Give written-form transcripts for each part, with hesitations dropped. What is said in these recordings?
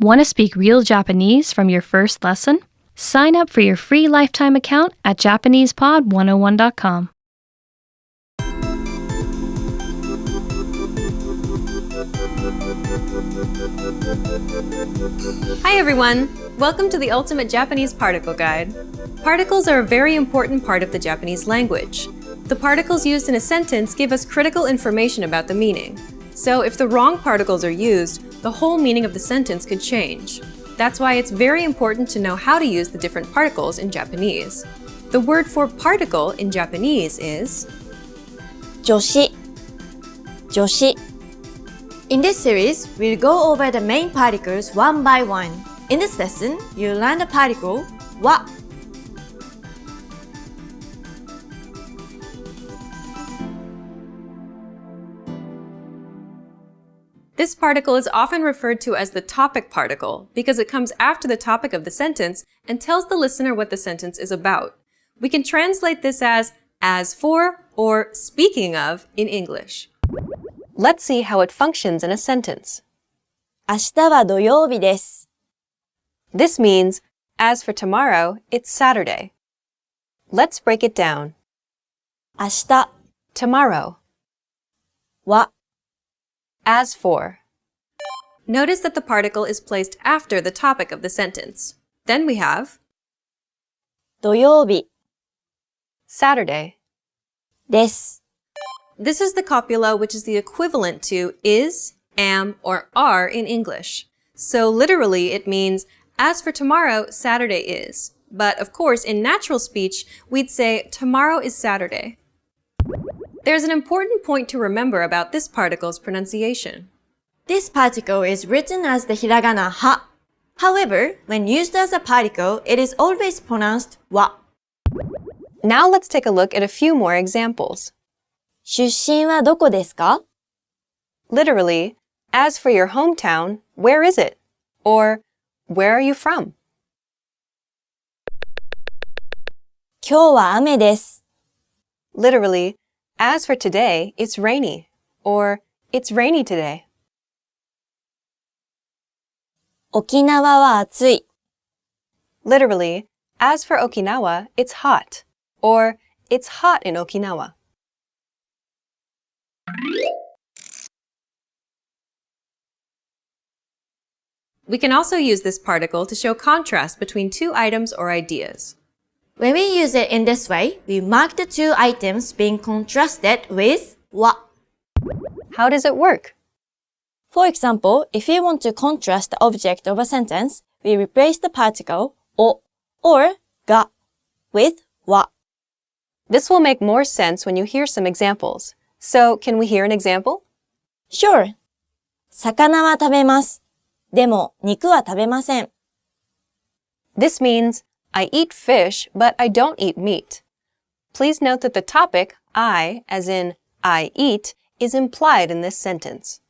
Want to speak real Japanese from your first lesson? Sign up for your free lifetime account at JapanesePod101.com. Hi everyone! Welcome to the Ultimate Japanese Particle Guide. Particles are a very important part of the Japanese language. The particles used in a sentence give us critical information about the meaning. So if the wrong particles are used, the whole meaning of the sentence could change. That's why it's very important to know how to use the different particles in Japanese. The word for particle in Japanese is 助詞 In this series, we'll go over the main particles one by one. In this lesson, you'll learn the particle は This particle is often referred to as the topic particle because it comes after the topic of the sentence and tells the listener what the sentence is about. We can translate this as for, or speaking of in English. Let's see how it functions in a sentence. 明日は土曜日です This means, as for tomorrow, it's Saturday. Let's break it down. 明日 Tomorrow. は As for. Notice that the particle is placed after the topic of the sentence. Then we have 土曜日 Saturday. です This is the copula which is the equivalent to is, am, or are in English. So literally it means, as for tomorrow, Saturday is. But of course, in natural speech, we'd say tomorrow is Saturday. There's an important point to remember about this particle's pronunciation. This particle is written as the hiragana は However, when used as a particle, it is always pronounced は Now let's take a look at a few more examples. 出身はどこですか Literally, as for your hometown, where is it? Or, where are you from? 今日は雨です Literally, as for today, it's rainy. Or, it's rainy today. 沖縄は暑い Literally, as for Okinawa, it's hot. Or, it's hot in Okinawa. We can also use this particle to show contrast between two items or ideas. When we use it in this way, we mark the two items being contrasted with は How does it work? For example, if we want to contrast the object of a sentence, we replace the particle お or が with は This will make more sense when you hear some examples. So, can we hear an example? Sure. 魚は食べます。でも肉は食べません。This means, I eat fish, but I don't eat meat. Please note that the topic, I, as in I eat, is implied in this sentence.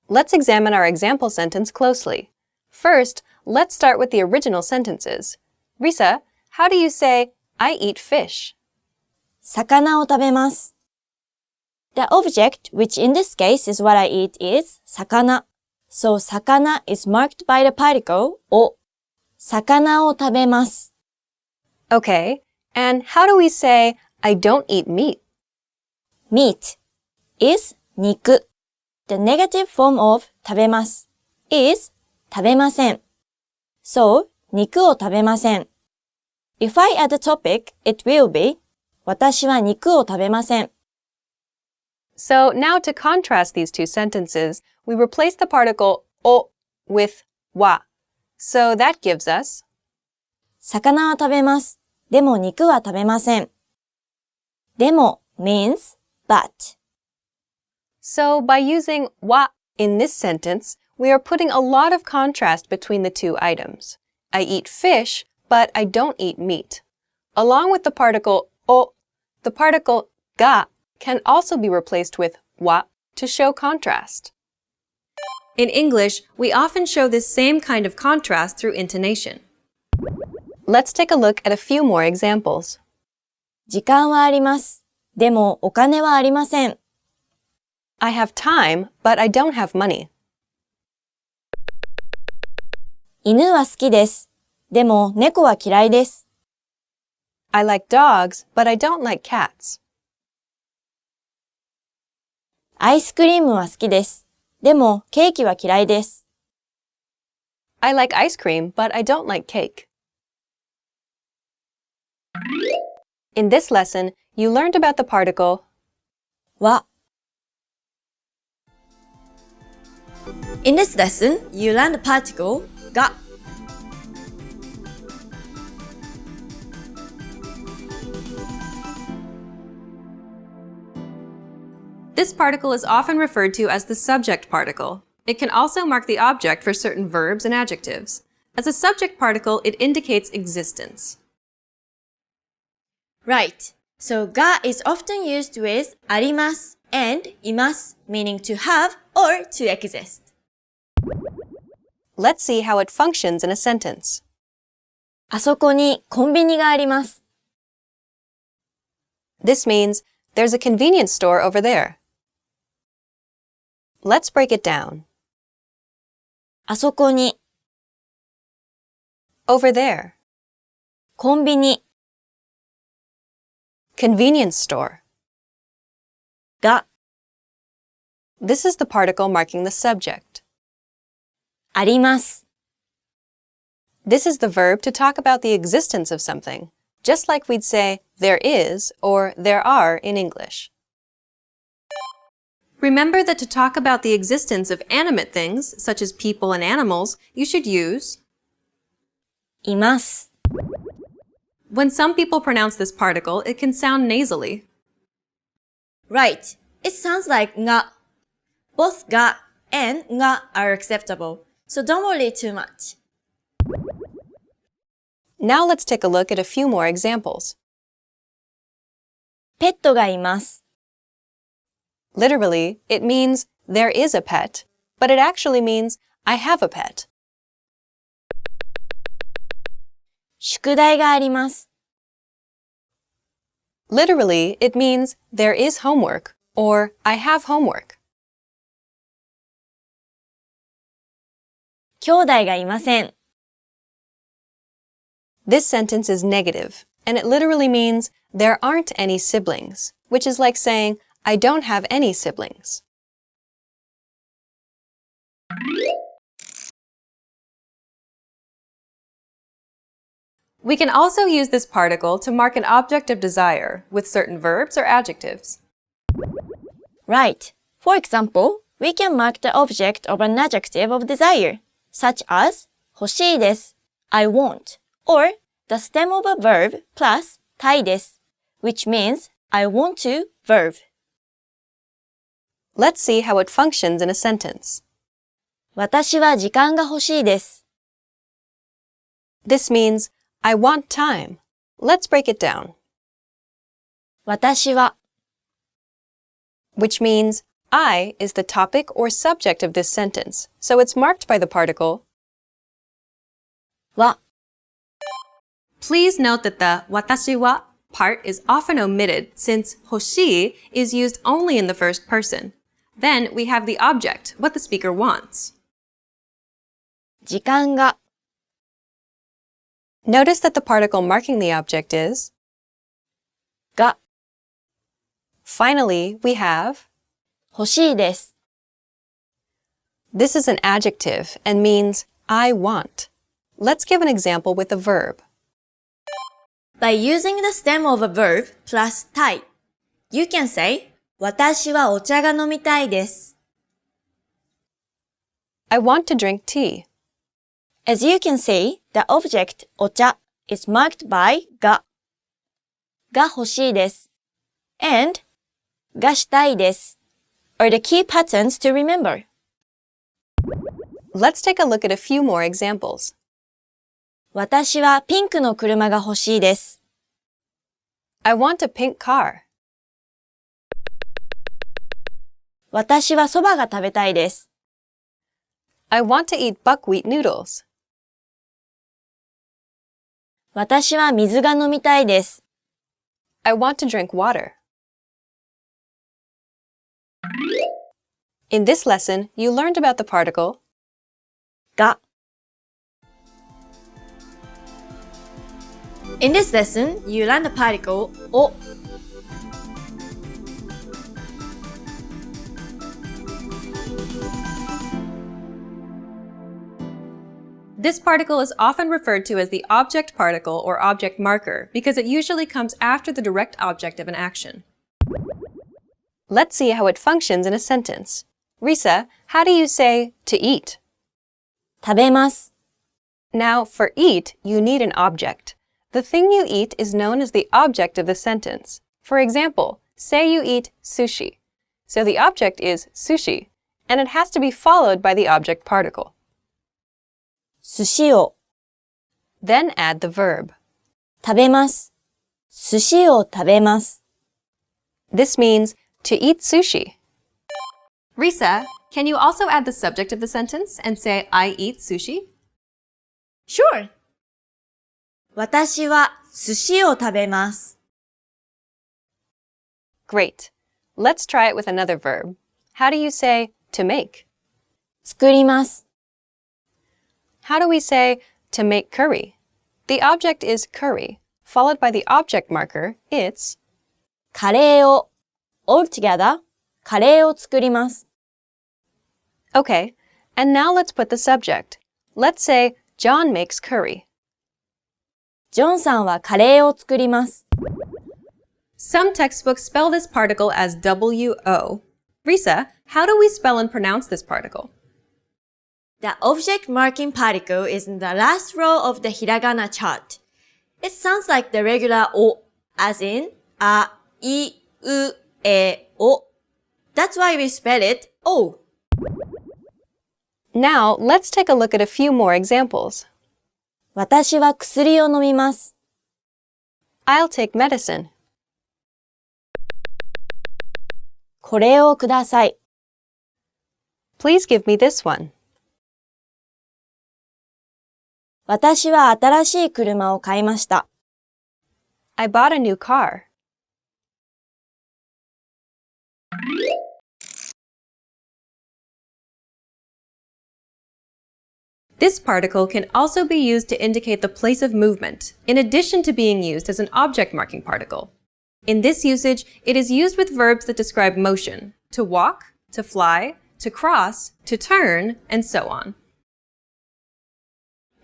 Let's examine our example sentence closely. First, let's start with the original sentences. Risa, how do you say, I eat fish? 魚を食べます。The object, which in this case is what I eat, is 魚. So 魚 is marked by the particle を。魚を食べます。Okay, and how do we say, I don't eat meat? Meat is 肉. The negative form of 食べます is 食べません。So, 肉を食べません。If I add a topic, it will be 私は肉を食べません。So now to contrast these two sentences, we replace the particle お with は. So that gives us 魚は食べます。でも肉は食べません。でも means but. So by using は in this sentence, we are putting a lot of contrast between the two items. I eat fish, but I don't eat meat. Along with the particle お, the particle が can also be replaced with は to show contrast. In English, we often show this same kind of contrast through intonation. Let's take a look at a few more examples. 時間はあります。でもお金はありません。I have time, but I don't have money. 犬は好きです。でも猫は嫌いです。I like dogs, but I don't like cats. アイスクリームは好きです。でもケーキは嫌いです。I like ice cream, but I don't like cake. In this lesson, you learned about the particle は。In this lesson, you learned the particle が。This particle is often referred to as the subject particle. It can also mark the object for certain verbs and adjectives. As a subject particle, it indicates existence. Right. So が is often used with あります and います meaning to have or to exist. Let's see how it functions in a sentence. あそこにコンビニがあります。This means there's a convenience store over there. Let's break it down. あそこに Over there. コンビニ Convenience store. が This is the particle marking the subject. あります。This is the verb to talk about the existence of something, just like we'd say there is or there are in English. Remember that to talk about the existence of animate things, such as people and animals, you should use います。 When some people pronounce this particle, it can sound nasally. Right. It sounds like が Both が and が are acceptable. So don't worry too much. Now let's take a look at a few more examples. ペットがいます。 Literally, it means there is a pet, but it actually means I have a pet. 宿題があります。 Literally, it means there is homework or I have homework. 兄弟がいません。 This sentence is negative, and it literally means there aren't any siblings, which is like saying I don't have any siblings. We can also use this particle to mark an object of desire with certain verbs or adjectives. Right. For example, we can mark the object of an adjective of desire, such as 欲しいです I want, or the stem of a verb plus たいです which means I want to verb. Let's see how it functions in a sentence. 私は時間が欲しいです。 This means I want time. Let's break it down. 私は Which means I is the topic or subject of this sentence, so it's marked by the particle は Please note that the 私は part is often omitted since 欲しい is used only in the first person. Then we have the object, what the speaker wants. 時間が Notice that the particle marking the object is が Finally, we have 欲しいです。 This is an adjective and means I want. Let's give an example with a verb. By using the stem of a verb plus たい you can say 私はお茶が飲みたいです。 I want to drink tea. As you can see, the object お茶 is marked by が欲しいです and がしたいです are the key patterns to remember. Let's take a look at a few more examples. 私はピンクの車が欲しいです。 I want a pink car. 私はそばが食べたいです。 I want to eat buckwheat noodles. 私は水が飲みたいです。 I want to drink water. In this lesson, you learned about the particle が In this lesson, you learn the particle o. This particle is often referred to as the object particle or object marker because it usually comes after the direct object of an action. Let's see how it functions in a sentence. Risa, how do you say to eat? 食べます。 Now, for eat, you need an object. The thing you eat is known as the object of the sentence. For example, say you eat sushi. So the object is sushi, and it has to be followed by the object particle. 寿司を Then add the verb. 食べます。寿司を食べます。 This means to eat sushi. Risa, can you also add the subject of the sentence and say, I eat sushi? Sure. 私は寿司を食べます。 Great. Let's try it with another verb. How do you say to make? 作ります。 How do we say to make curry? The object is curry, followed by the object marker, it's カレーを all together カレーを作ります。 Okay, and now let's put the subject. Let's say John makes curry. ジョンさんはカレーを作ります。 Some textbooks spell this particle as W-O. Risa, how do we spell and pronounce this particle? The object marking particle is in the last row of the hiragana chart. It sounds like the regular o, as in a, I, u, e, o. That's why we spell it o. Now, let's take a look at a few more examples. 私は薬を飲みます。 I'll take medicine. これをください。 Please give me this one. 私は新しい車を買いました。 I bought a new car. This particle can also be used to indicate the place of movement, in addition to being used as an object marking particle. In this usage, it is used with verbs that describe motion, to walk, to fly, to cross, to turn, and so on.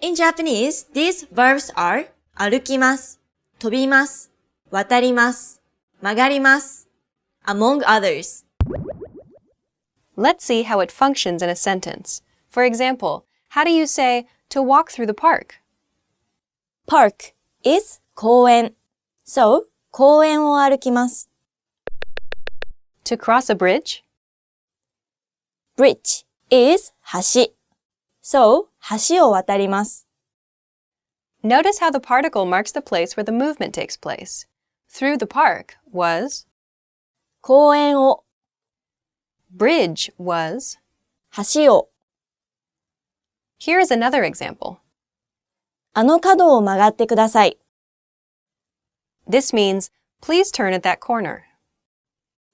In Japanese, these verbs are 歩きます、飛びます、渡ります、曲がります、among others. Let's see how it functions in a sentence. For example, how do you say to walk through the park? Park is 公園。So, 公園を歩きます。To cross a bridge? Bridge is 橋。So, 橋を渡ります。Notice how the particle marks the place where the movement takes place. Through the park was, 公園を、 bridge was. 橋を、 Here is another example. あの角を曲がってください。This means, please turn at that corner.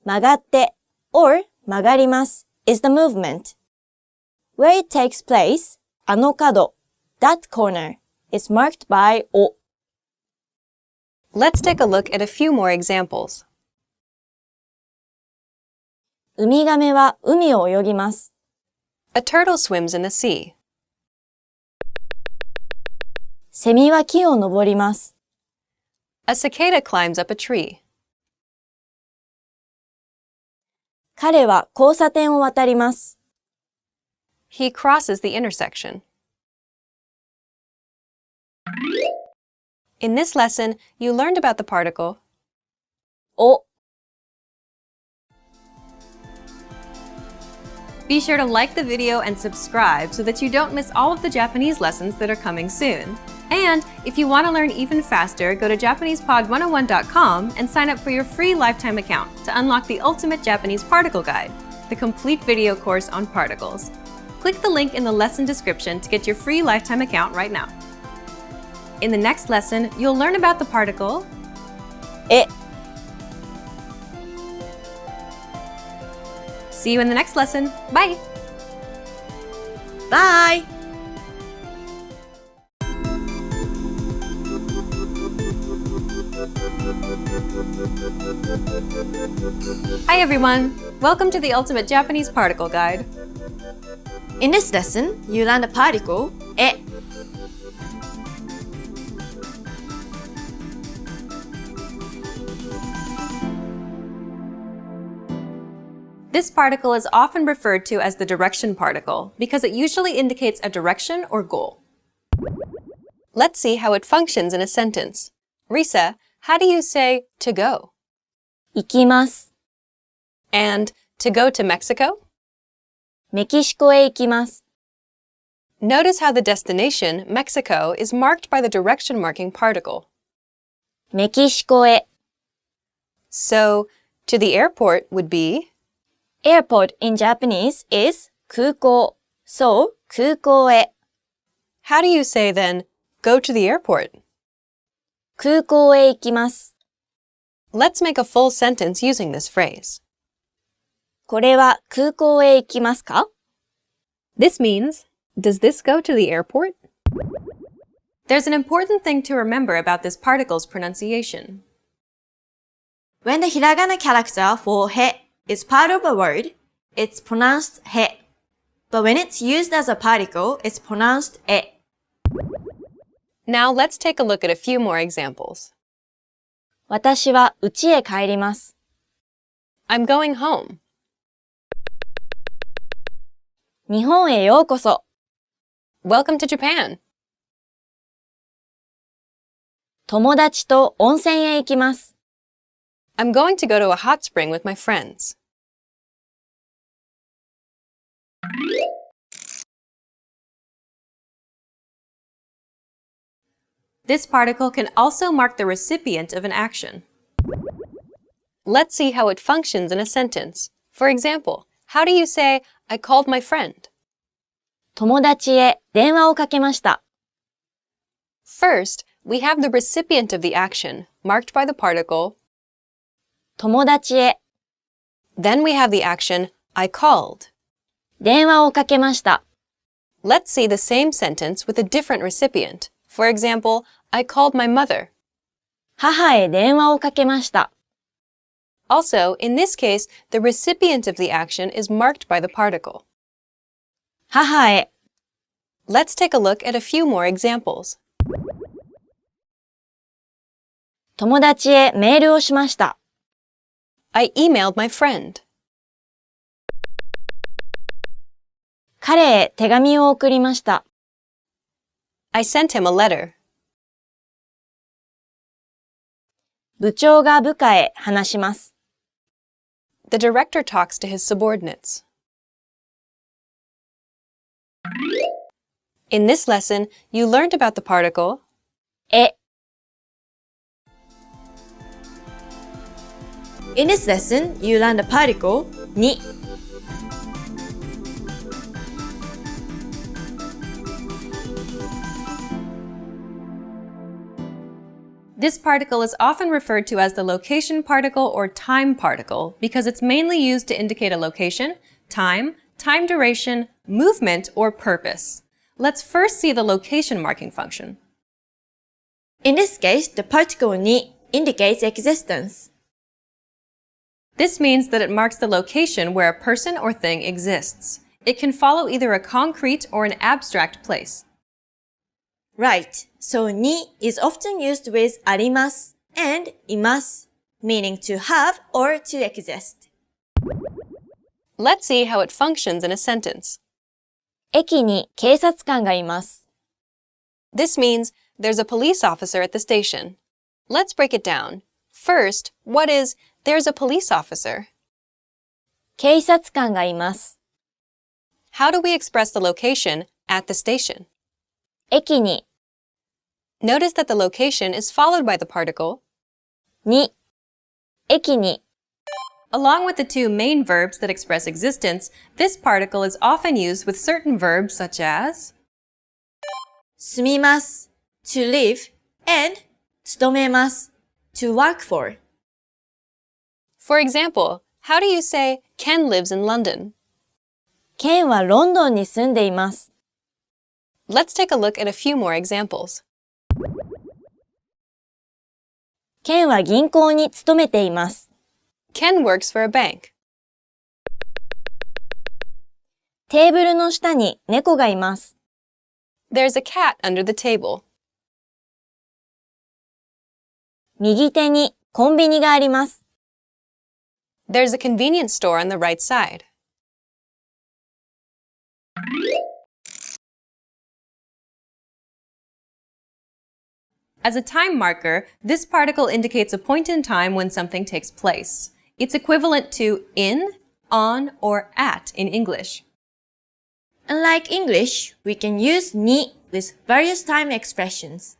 曲がって or 曲がります is the movement. Where it takes place, あの角 that corner is marked by お。Let's take a look at a few more examples. ウミガメは海を泳ぎます。A turtle swims in the sea. セミは木を登ります。A cicada climbs up a tree. 彼は交差点を渡ります。He crosses the intersection. In this lesson, you learned about the particle お。 Be sure to like the video and subscribe so that you don't miss all of the Japanese lessons that are coming soon. And if you want to learn even faster, go to JapanesePod101.com and sign up for your free lifetime account to unlock the ultimate Japanese particle guide, the complete video course on particles. Click the link in the lesson description to get your free lifetime account right now. In the next lesson, you'll learn about the particle え。 See you in the next lesson. Bye! Bye! Hi everyone! Welcome to the Ultimate Japanese Particle Guide. In this lesson, you learn the particle e. This particle is often referred to as the direction particle because it usually indicates a direction or goal. Let's see how it functions in a sentence. Risa, how do you say to go? 行きます。 And to go to Mexico? メキシコへ行きます。 Notice how the destination, Mexico, is marked by the direction marking particle. メキシコへ。 So, to the airport would be Airport in Japanese is 空港. So, 空港へ。 How do you say then, go to the airport? 空港へ行きます。 Let's make a full sentence using this phrase. これは空港へ行きますか? This means, does this go to the airport? There's an important thing to remember about this particle's pronunciation. When the hiragana character for he is part of a word, it's pronounced he. But when it's used as a particle, it's pronounced e. Now let's take a look at a few more examples. 私は家へ帰ります。 I'm going home. 日本へようこそ。 Welcome to Japan. 友達と温泉へ行きます。 I'm going to go to a hot spring with my friends. This particle can also mark the recipient of an action. Let's see how it functions in a sentence. For example, how do you say, I called my friend? 友達へ電話をかけました。 First, we have the recipient of the action, marked by the particle. 友達へ Then we have the action, I called. 電話をかけました。 Let's see the same sentence with a different recipient. For example, I called my mother. 母へ電話をかけました。 Also, in this case, the recipient of the action is marked by the particle. 母へ Let's take a look at a few more examples. 友達へメールをしました。 I emailed my friend. 彼へ手紙を送りました。 I sent him a letter. 部長が部下へ話します。 The director talks to his subordinates. In this lesson, you learned about the particle え In this lesson, you learn the particle に This particle is often referred to as the location particle or time particle because it's mainly used to indicate a location, time duration, movement, or purpose. Let's first see the location marking function. In this case, the particle に indicates existence. This means that it marks the location where a person or thing exists. It can follow either a concrete or an abstract place. Right. So に is often used with あります and います, meaning to have or to exist. Let's see how it functions in a sentence. 駅に警察官がいます。 This means there's a police officer at the station. Let's break it down. First, what is there's a police officer? 警察官がいます。 How do we express the location at the station? 駅に Notice that the location is followed by the particle に駅に Along with the two main verbs that express existence, this particle is often used with certain verbs such as 住みます to live and 勤めます to work for. For example, how do you say Ken lives in London? ケンはロンドンに住んでいます。 Let's take a look at a few more examples. ケンは銀行に勤めています。Ken works for a bank. テーブルの下に猫がいます。There's a cat under the table. 右手にコンビニがあります。There's a convenience store on the right side. As a time marker, this particle indicates a point in time when something takes place. It's equivalent to in, on, or at in English. Unlike English, we can use ni with various time expressions.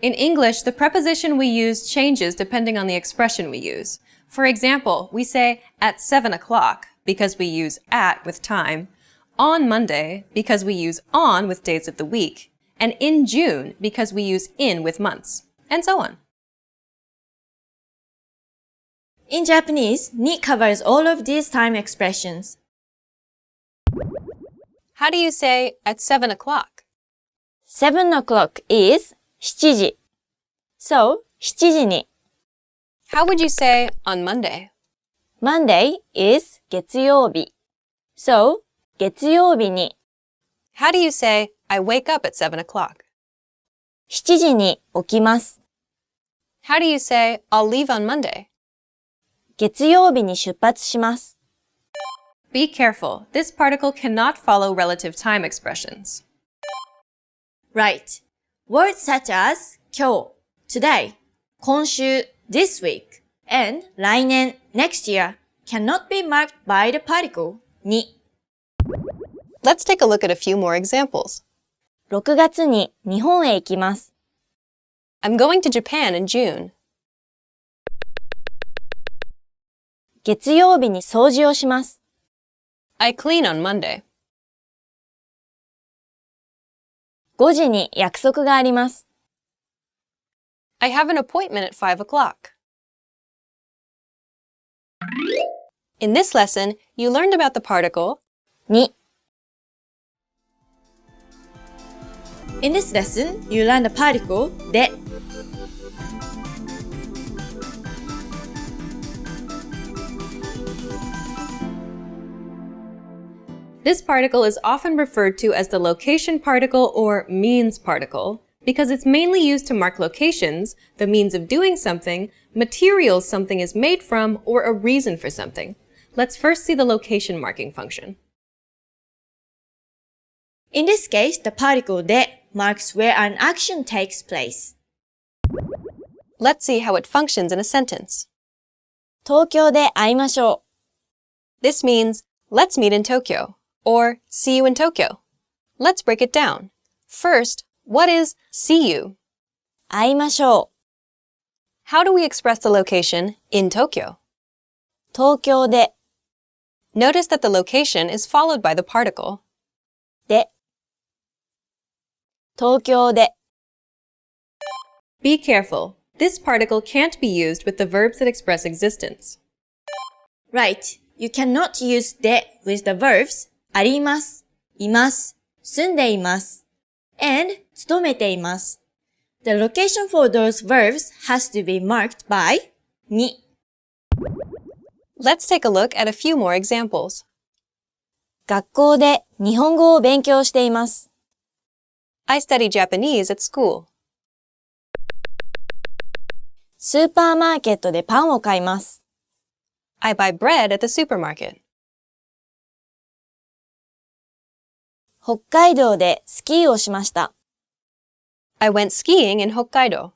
In English, the preposition we use changes depending on the expression we use. For example, we say at 7 o'clock because we use at with time, on Monday because we use on with days of the week, and in June because we use in with months, and so on. In Japanese, ni covers all of these time expressions. How do you say at 7 o'clock? 7 o'clock is 7時. So, 7時に. How would you say on Monday? Monday is 月曜日. So, 月曜日に. How do you say I wake up at 7 o'clock? 7時に起きます. How do you say I'll leave on Monday? 月曜日に出発します. Be careful. This particle cannot follow relative time expressions. Right. Words such as 今日, today, 今週, this week, and 来年, next year cannot be marked by the particle に. Let's take a look at a few more examples. 6月に日本へ行きます. I'm going to Japan in June. 月曜日に掃除をします. I clean on Monday. 5時に約束があります. I have an appointment at 5 o'clock. In this lesson, you learned about the particle に. In this lesson, you learned the particle で. This particle is often referred to as the location particle or means particle because it's mainly used to mark locations, the means of doing something, materials something is made from, or a reason for something. Let's first see the location marking function. In this case, the particle で marks where an action takes place. Let's see how it functions in a sentence. 東京で会いましょう. This means, let's meet in Tokyo, or see you in Tokyo. Let's break it down. First, what is see you? 会いましょう. How do we express the location in Tokyo? 東京で Notice that the location is followed by the particle. で 東京で Be careful. This particle can't be used with the verbs that express existence. Right. You cannot use で with the verbs あります、います、住んでいます and 勤めています. The location for those verbs has to be marked by に. Let's take a look at a few more examples. 学校で日本語を勉強しています. I study Japanese at school. スーパーマーケットでパンを買います. I buy bread at the supermarket. 北海道でスキーをしました. I went skiing in Hokkaido.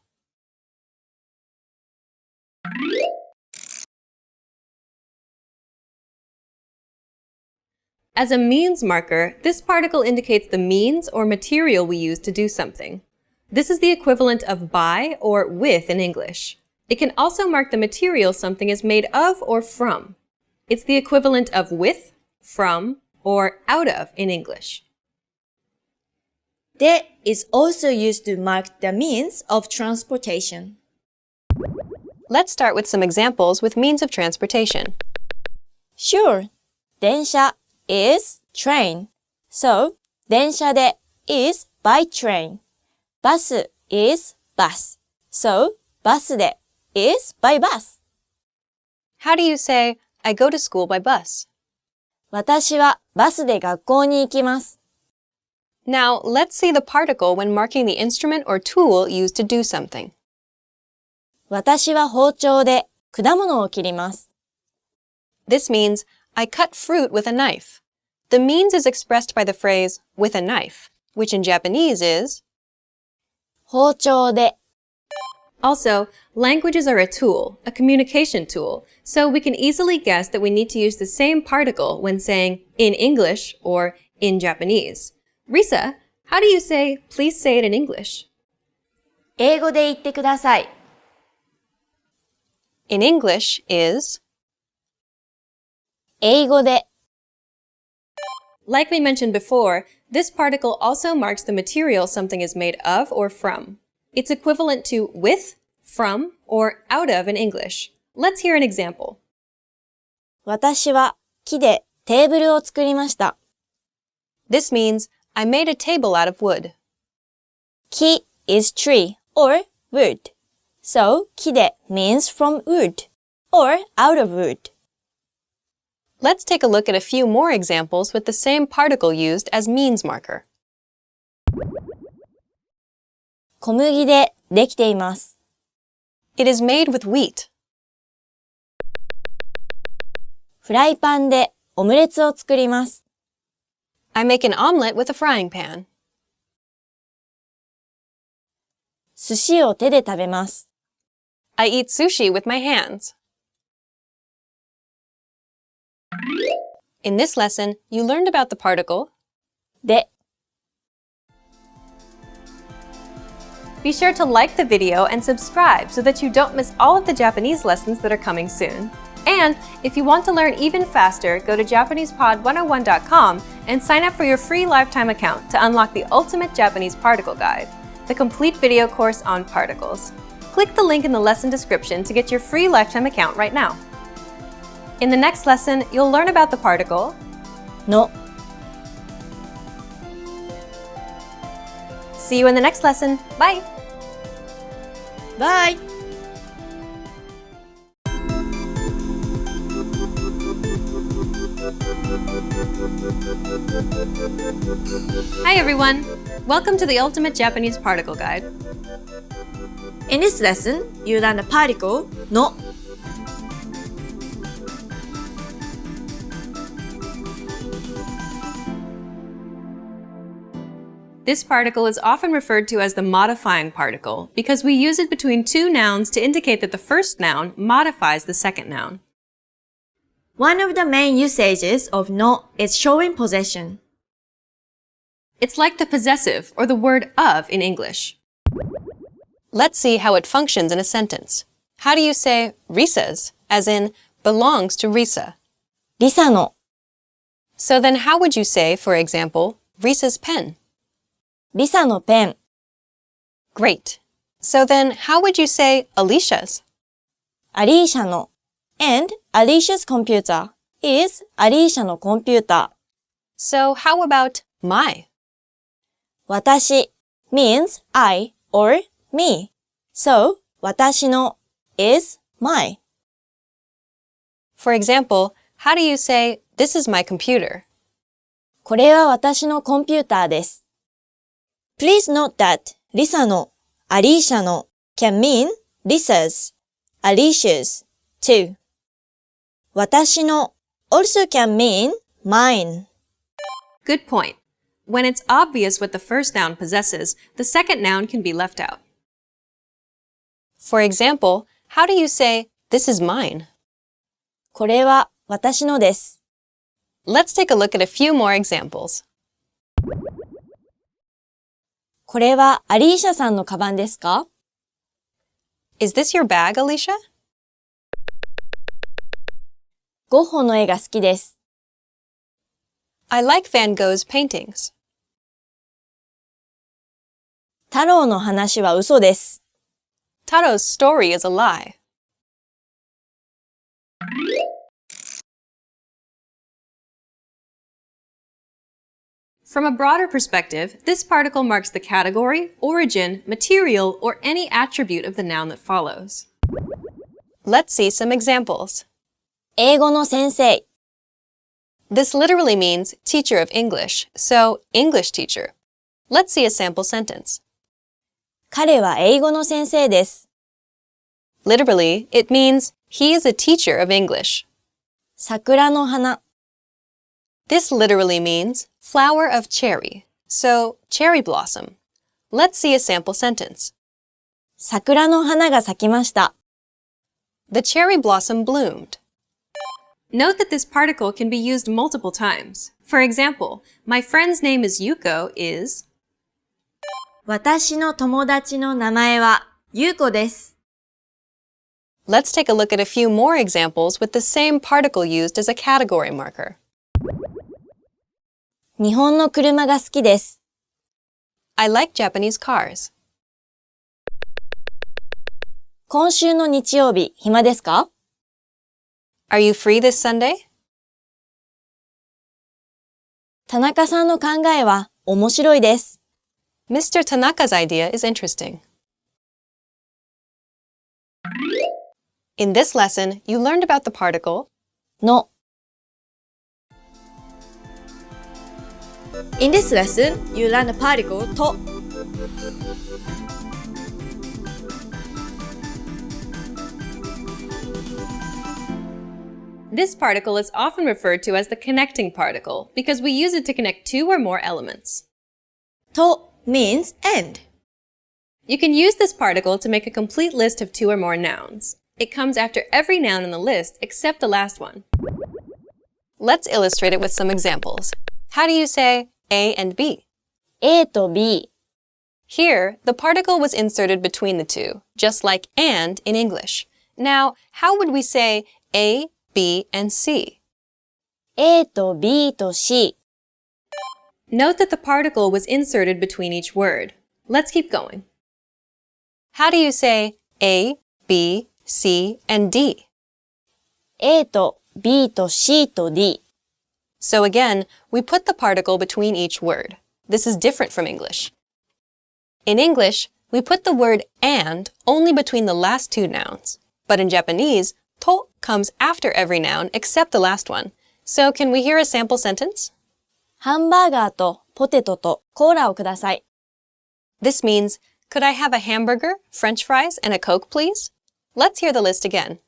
As a means marker, this particle indicates the means or material we use to do something. This is the equivalent of by or with in English. It can also mark the material something is made of or from. It's the equivalent of with, from, or out of in English. で is also used to mark the means of transportation. Let's start with some examples with means of transportation. Sure. 電車 is train. So, 電車で is by train. バス is bus. So, バスで is by bus. How do you say, I go to school by bus? 私はバスで学校に行きます。Now, let's see the particle when marking the instrument or tool used to do something. 私は包丁で果物を切ります。This means, I cut fruit with a knife. The means is expressed by the phrase, with a knife, which in Japanese is, 包丁で Also, languages are a tool, a communication tool, so we can easily guess that we need to use the same particle when saying in English or in Japanese. Risa, how do you say, please say it in English? 英語で言ってください。In English is, 英語で like we mentioned before, this particle also marks the material something is made of or from. It's equivalent to with, from, or out of in English. Let's hear an example. 私は木でテーブルを作りました。This means, I made a table out of wood. 木 is tree or wood. So, 木で means from wood or out of wood. Let's take a look at a few more examples with the same particle used as means marker. 小麦でできています。It is made with wheat. フライパンでオムレツを作ります。I make an omelet with a frying pan. 寿司を手で食べます。I eat sushi with my hands. In this lesson, you learned about the particle で Be sure to like the video and subscribe so that you don't miss all of the Japanese lessons that are coming soon. And if you want to learn even faster, go to JapanesePod101.com and sign up for your free lifetime account to unlock the ultimate Japanese particle guide, the complete video course on particles. Click the link in the lesson description to get your free lifetime account right now. In the next lesson, you'll learn about the particle の See you in the next lesson. Bye! Bye! Hi everyone! Welcome to the Ultimate Japanese Particle Guide. In this lesson, you learn the particle の This particle is often referred to as the modifying particle because we use it between two nouns to indicate that the first noun modifies the second noun. One of the main usages of の is showing possession. It's like the possessive or the word of in English. Let's see how it functions in a sentence. How do you say Risa's, as in belongs to Risa? リサの So then how would you say, for example, Risa's pen? リサのペン Great. So then how would you say Alicia's? アリーシャの and Alicia's computer is アリーシャのコンピューター So how about my? 私 means I or me. So, 私の is my. For example, how do you say, this is my computer? これは私のコンピューターです。Please note that リサの、アリーシャの can mean Lisa's, Alicia's too. 私の also can mean mine. Good point. When it's obvious what the first noun possesses, the second noun can be left out. For example, how do you say, this is mine? これは私のです。Let's take a look at a few more examples. これはアリーシャさんのカバンですか Is this your bag, Alicia? ゴッホの絵が好きです。I like Van Gogh's paintings. 太郎の話は嘘です。Taro's story is a lie. From a broader perspective, this particle marks the category, origin, material, or any attribute of the noun that follows. Let's see some examples. 英語の先生。 This literally means teacher of English, so English teacher. Let's see a sample sentence. 彼は英語の先生です。 Literally, it means he is a teacher of English. 桜の花。 This literally means flower of cherry, so cherry blossom. Let's see a sample sentence. 桜の花が咲きました。 The cherry blossom bloomed. Note that this particle can be used multiple times. For example, my friend's name is Yuko is 私の友達の名前はゆうこです。 Let's take a look at a few more examples with the same particle used as a category marker. 日本の車が好きです。 I like Japanese cars. 今週の日曜日、暇ですか？ Are you free this Sunday? 田中さんの考えは面白いです。 Mr. Tanaka's idea is interesting. In this lesson, you learned about the particle の。In this lesson, you learn the particle と。This particle is often referred to as the connecting particle because we use it to connect two or more elements. と means and. You can use this particle to make a complete list of two or more nouns. It comes after every noun in the list except the last one. Let's illustrate it with some examples. How do you say A and B? A と B。 Here, the particle was inserted between the two, just like and in English. Now, how would we say A, B, and C? A と B と C。 Note that the particle was inserted between each word. Let's keep going. How do you say A, B, C, and D? A と B と C と D。 So again, we put the particle between each word. This is different from English. In English, we put the word and only between the last two nouns. But in Japanese, to comes after every noun except the last one. So can we hear a sample sentence? ハンバーガーとポテトとコーラをください。 This means, could I have a hamburger, French fries, and a Coke, please? Let's hear the list again.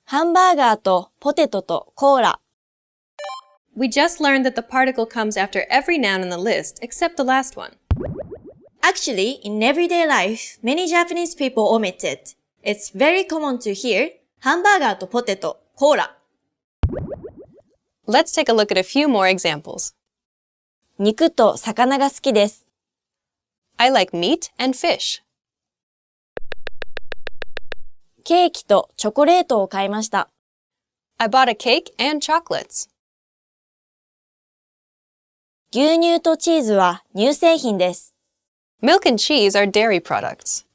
ハンバーガーとポテトとコーラ。 We just learned that the particle comes after every noun in the list except the last one. Actually, in everyday life, many Japanese people omit it. It's very common to hear ハンバーガーとポテト、コーラ。 Let's take a look at a few more examples. 肉と魚が好きです。 I like meat and fish. ケーキとチョコレートを買いました。 I bought a cake and chocolates. 牛乳とチーズは乳製品です。 Milk and cheese are dairy products.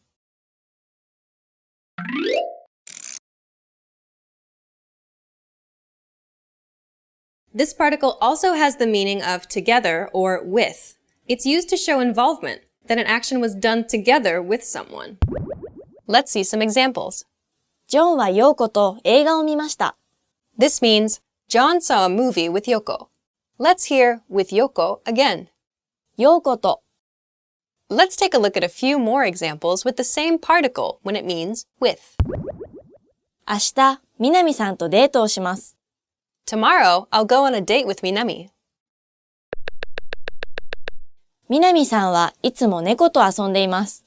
This particle also has the meaning of together or with. It's used to show involvement, that an action was done together with someone. Let's see some examples. ジョンはヨーコと映画を見ました。 This means John saw a movie with Yoko. Let's hear with Yoko again. ヨーコと Let's take a look at a few more examples with the same particle when it means with. 明日、南さんとデートをします。 Tomorrow, I'll go on a date with Minami. 南さんはいつも猫と遊んでいます。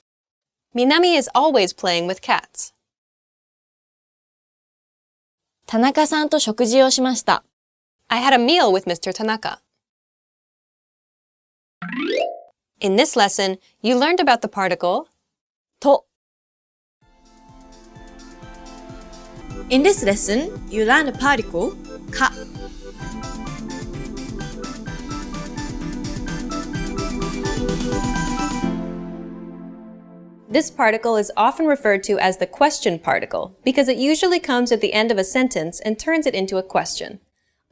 Minami is always playing with cats. 田中さんと食事をしました。 I had a meal with Mr. Tanaka. In this lesson, you learned about the particle と In this lesson, you learn the particle か。 This particle is often referred to as the question particle because it usually comes at the end of a sentence and turns it into a question.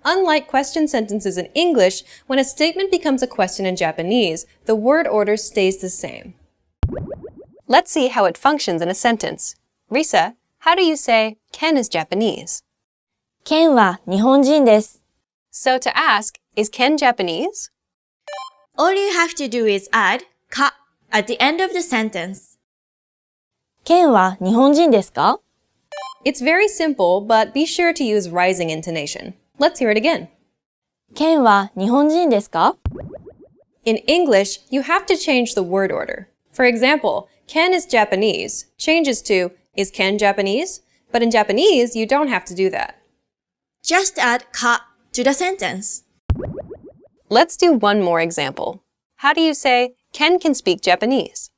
Unlike question sentences in English, when a statement becomes a question in Japanese, the word order stays the same. Let's see how it functions in a sentence. Risa, How do you say Ken is Japanese? ケンは日本人です。So to ask, is Ken Japanese? All you have to do is add か at the end of the sentence. ケンは日本人ですか? It's very simple, but be sure to use rising intonation. Let's hear it again. ケンは日本人ですか? In English, you have to change the word order. For example, Ken is Japanese changes to is Ken Japanese? But in Japanese, you don't have to do that. Just add か to the sentence. Let's do one more example. How do you say Ken can speak Japanese?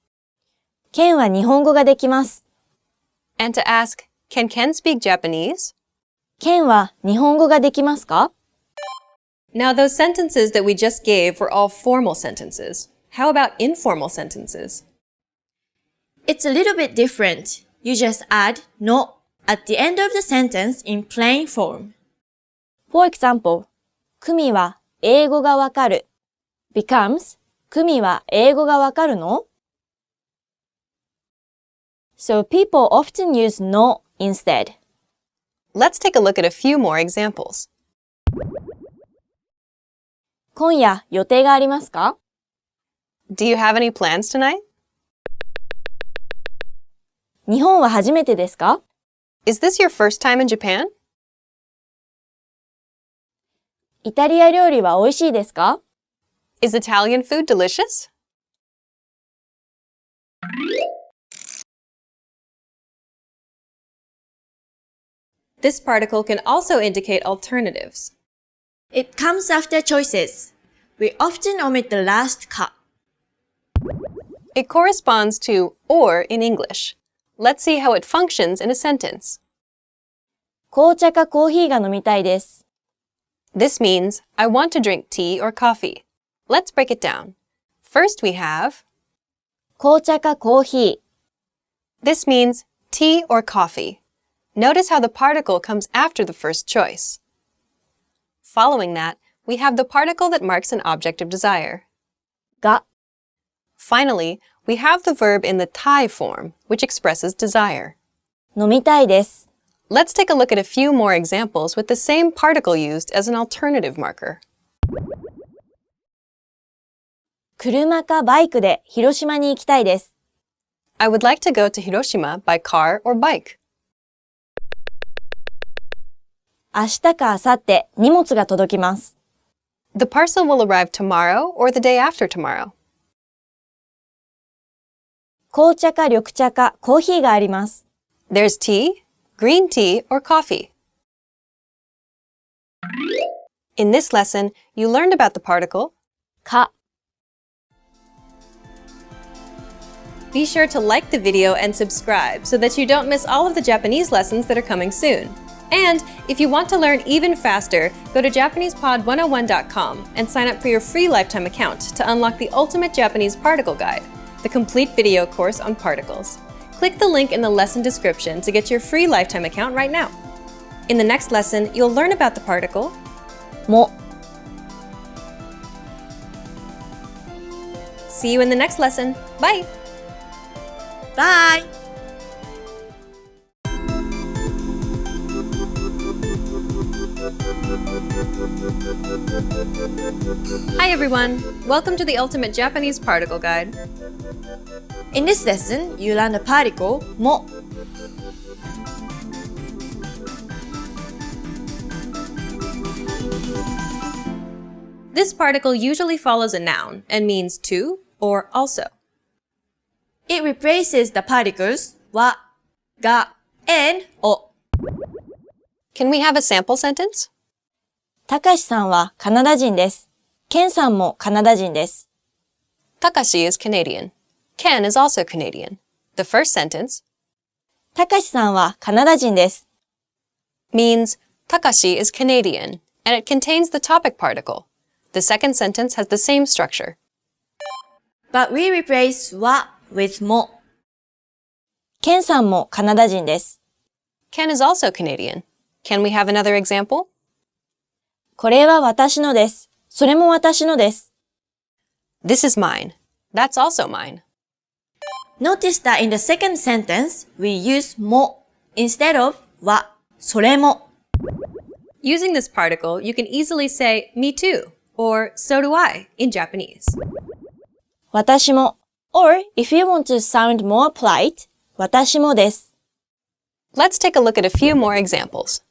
ケンは日本語ができます。And to ask, can Ken speak Japanese? ケンは日本語ができますか? Now, those sentences that we just gave were all formal sentences. How about informal sentences? It's a little bit different. You just add の at the end of the sentence in plain form. For example, クミは英語がわかる becomes クミは英語がわかるの? So people often use の instead. Let's take a look at a few more examples. 今夜予定がありますか? Do you have any plans tonight? 日本は初めてですか? Is this your first time in Japan? イタリア料理は美味しいですか? Is Italian food delicious? This particle can also indicate alternatives. It comes after choices. We often omit the last か. It corresponds to or in English. Let's see how it functions in a sentence. 紅茶かコーヒーが飲みたいです。This means, I want to drink tea or coffee. Let's break it down. First we have, 紅茶かコーヒー。 this means tea or coffee. Notice how the particle comes after the first choice. Following that, we have the particle that marks an object of desire. が。 Finally, we have the verb in the tie form, which expresses desire. 飲みたいです。 Let's take a look at a few more examples with the same particle used as an alternative marker. 車かバイクで広島に行きたいです。 I would like to go to Hiroshima by car or bike. 明日か明後日荷物が届きます。 The parcel will arrive tomorrow or the day after tomorrow. 紅茶か緑茶かコーヒーがあります。 There's tea, green tea, or coffee. In this lesson, you learned about the particle か。 Be sure to like the video and subscribe so that you don't miss all of the Japanese lessons that are coming soon. And if you want to learn even faster, go to JapanesePod101.com and sign up for your free lifetime account to unlock the ultimate Japanese particle guide, the complete video course on particles. Click the link in the lesson description to get your free lifetime account right now. In the next lesson, you'll learn about the particle も。 See you in the next lesson. Bye! Bye! Hi everyone! Welcome to the Ultimate Japanese Particle Guide. In this lesson, you learn the particle も。 This particle usually follows a noun and means to or also. It replaces the particles は、が、and を。 Can we have a sample sentence? たかしさんはカナダ人です。ケンさんもカナダ人です。 Takashi is Canadian. Ken is also Canadian. The first sentence たかしさんはカナダ人です。 means Takashi is Canadian, and it contains the topic particle. The second sentence has the same structure. But we replace は with も。ケンさんもカナダ人です。 Ken is also Canadian. Can we have another example? これは私のです。それも私のです。 This is mine. That's also mine. Notice that in the second sentence, we use も instead of は、それも。Using this particle, you can easily say me too or so do I in Japanese. 私も。Or, if you want to sound more polite, 私もです。Let's take a look at a few more examples.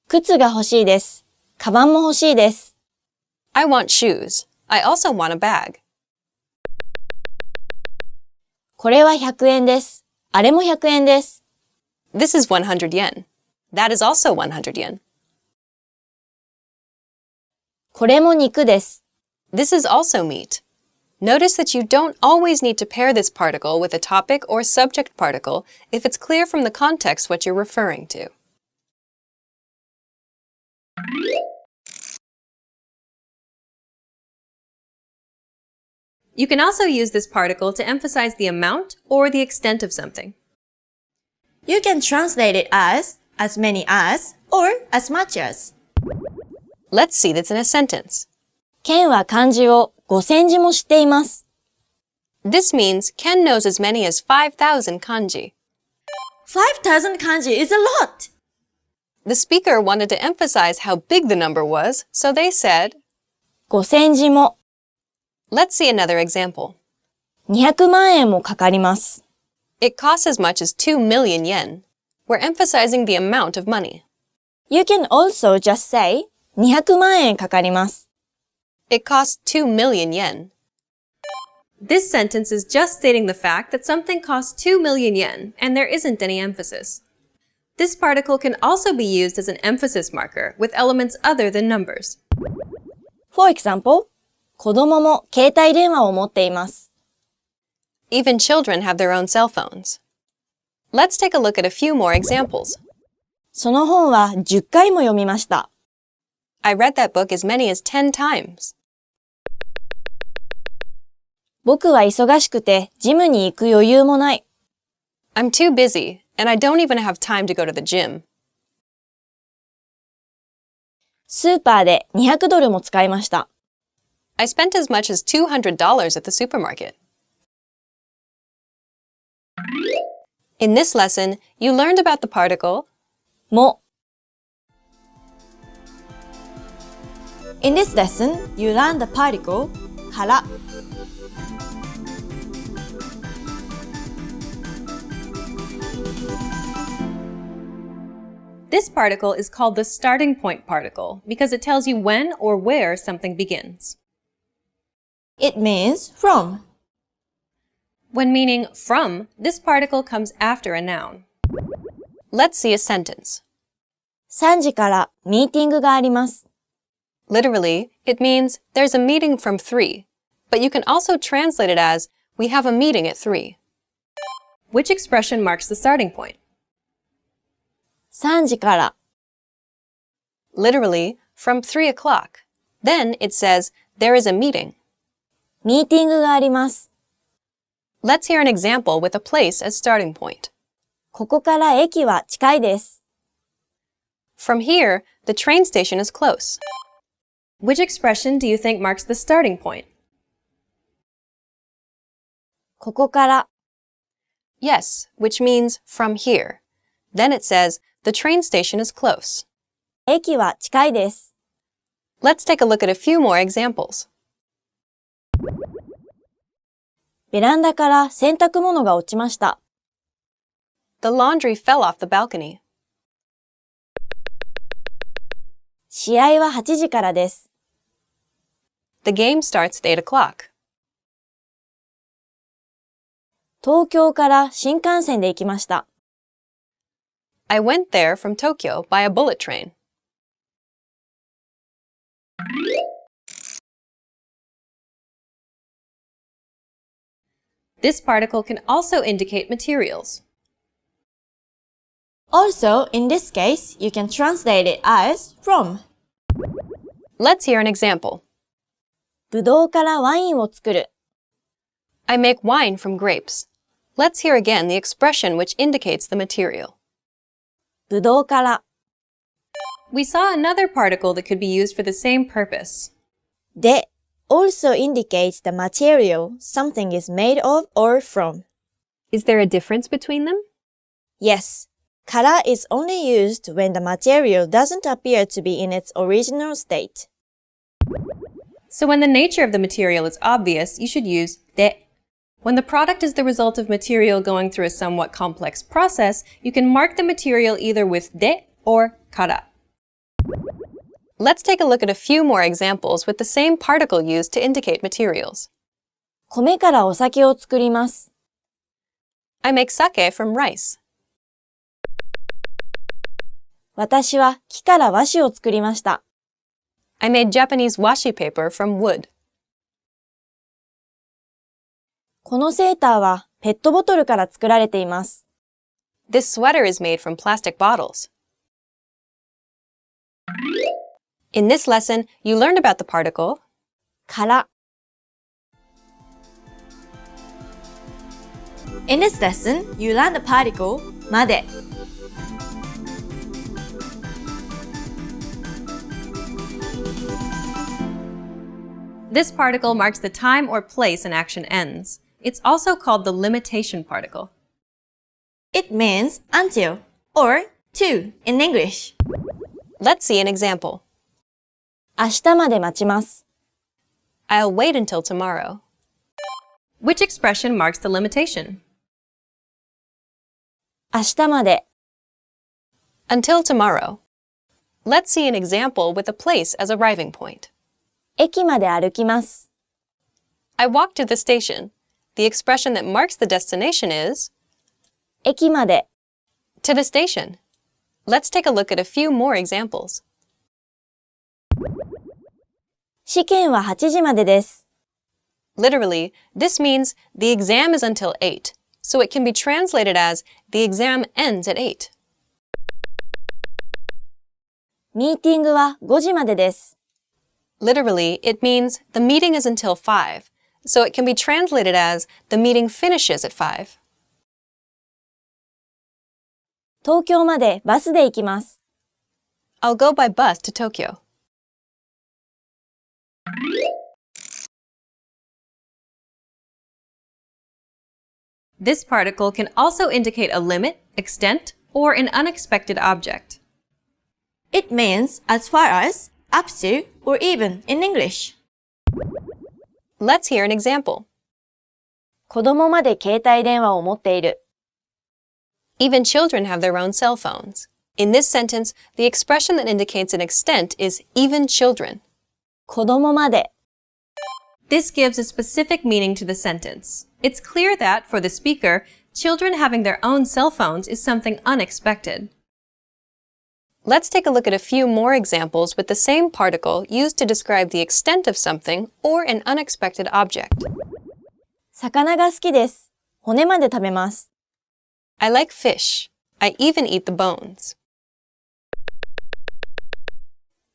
靴が欲しいです。カバンも欲しいです。I want shoes. I also want a bag. これは100円です。あれも100円です。This is 100 yen. That is also 100 yen. これも肉です。This is also meat. Notice that you don't always need to pair this particle with a topic or subject particle if it's clear from the context what you're referring to. You can also use this particle to emphasize the amount or the extent of something. You can translate it as many as, or as much as. Let's see this in a sentence. ケンは漢字を5000字も知っています。This means Ken knows as many as 5,000 kanji. 5,000 kanji is a lot! The speaker wanted to emphasize how big the number was, so they said, 5000字も。Let's see another example. 200万円もかかります。It costs as much as 2 million yen. We're emphasizing the amount of money. You can also just say 200万円かかります。It costs 2 million yen. This sentence is just stating the fact that something costs 2 million yen and there isn't any emphasis. This particle can also be used as an emphasis marker with elements other than numbers. For example, 子供も携帯電話を持っています。Even children have their own cell phones. Let's take a look at a few more examples. その本は10回も読みました。I read that book as many as 10 times. 僕は忙しくてジムに行く余裕もない。I'm too busy, and I don't even have time to go to the gym. スーパーで200ドルも使いました。I spent as much as $200 at the supermarket. In this lesson, you learned about the particle も。In this lesson, you learned the particle から。This particle is called the starting point particle because it tells you when or where something begins. It means from. When meaning from, this particle comes after a noun. Let's see a sentence. 3時からミーティングがあります。Literally, it means there's a meeting from 3, but you can also translate it as we have a meeting at 3. Which expression marks the starting point? 3時から。Literally, from 3 o'clock. Then it says there is a meeting. ミーティングがあります。Let's hear an example with a place as starting point. ここから駅は近いです。From here, the train station is close. Which expression do you think marks the starting point? ここから。Yes, which means from here. Then it says the train station is close. 駅は近いです。Let's take a look at a few more examples. ベランダから洗濯物が落ちました。The laundry fell off the balcony. 試合は8時からです。The game starts at 8 o'clock. 東京から新幹線で行きました。I went there from Tokyo by a bullet train. This particle can also indicate materials. Also, in this case, you can translate it as from. Let's hear an example. ぶどうからワインを作る。I make wine from grapes. Let's hear again the expression which indicates the material. ぶどうから。We saw another particle that could be used for the same purpose. で also indicates the material something is made of or from. Is there a difference between them? Yes. Kara is only used when the material doesn't appear to be in its original state. So when the nature of the material is obvious, you should use de. When the product is the result of material going through a somewhat complex process, you can mark the material either with de or kara. Let's take a look at a few more examples with the same particle used to indicate materials. 米からお酒を作ります。I make sake from rice. 私は木から和紙を作りました。I made Japanese washi paper from wood. このセーターはペットボトルから作られています。This sweater is made from plastic bottles. In this lesson, you learned about the particle から。In this lesson, you learned the particle まで。This particle marks the time or place an action ends. It's also called the limitation particle. It means until or to in English. Let's see an example. 明日まで待ちます。I'll wait until tomorrow. Which expression marks the limitation? 明日まで。Until tomorrow. Let's see an example with a place as arriving point. 駅まで歩きます。I walked to the station. The expression that marks the destination is 駅まで。to the station. Let's take a look at a few more examples. 試験は8時までです。Literally, this means the exam is until 8, so it can be translated as the exam ends at 8. ミーティングは5時までです。Literally, it means the meeting is until 5, so it can be translated as the meeting finishes at 5. 東京までバスで行きます。I'll go by bus to Tokyo. This particle can also indicate a limit, extent, or an unexpected object. It means as far as, up to, or even in English. Let's hear an example. 子供まで携帯電話を持っている。Even children have their own cell phones. In this sentence, the expression that indicates an extent is even children. 子供まで。This gives a specific meaning to the sentence. It's clear that, for the speaker, children having their own cell phones is something unexpected. Let's take a look at a few more examples with the same particle used to describe the extent of something or an unexpected object. 魚が好きです。骨まで食べます。I like fish. I even eat the bones.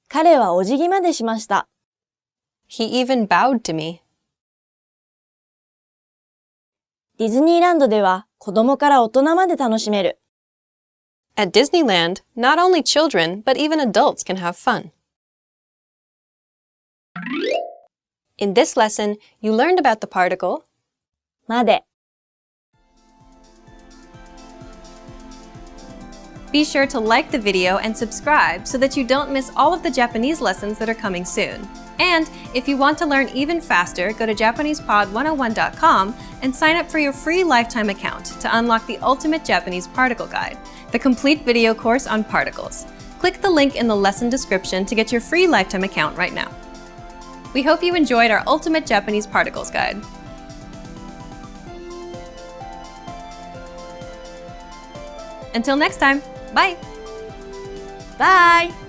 彼はお辞儀までしました。He even bowed to me. ディズニーランドでは子供から大人まで楽しめる。At Disneyland, not only children, but even adults can have fun. In this lesson, you learned about the particle まで。Be sure to like the video and subscribe so that you don't miss all of the Japanese lessons that are coming soon. And if you want to learn even faster, go to JapanesePod101.com and sign up for your free lifetime account to unlock the ultimate Japanese particle guide, the complete video course on particles. Click the link in the lesson description to get your free lifetime account right now. We hope you enjoyed our ultimate Japanese particles guide. Until next time, bye! Bye!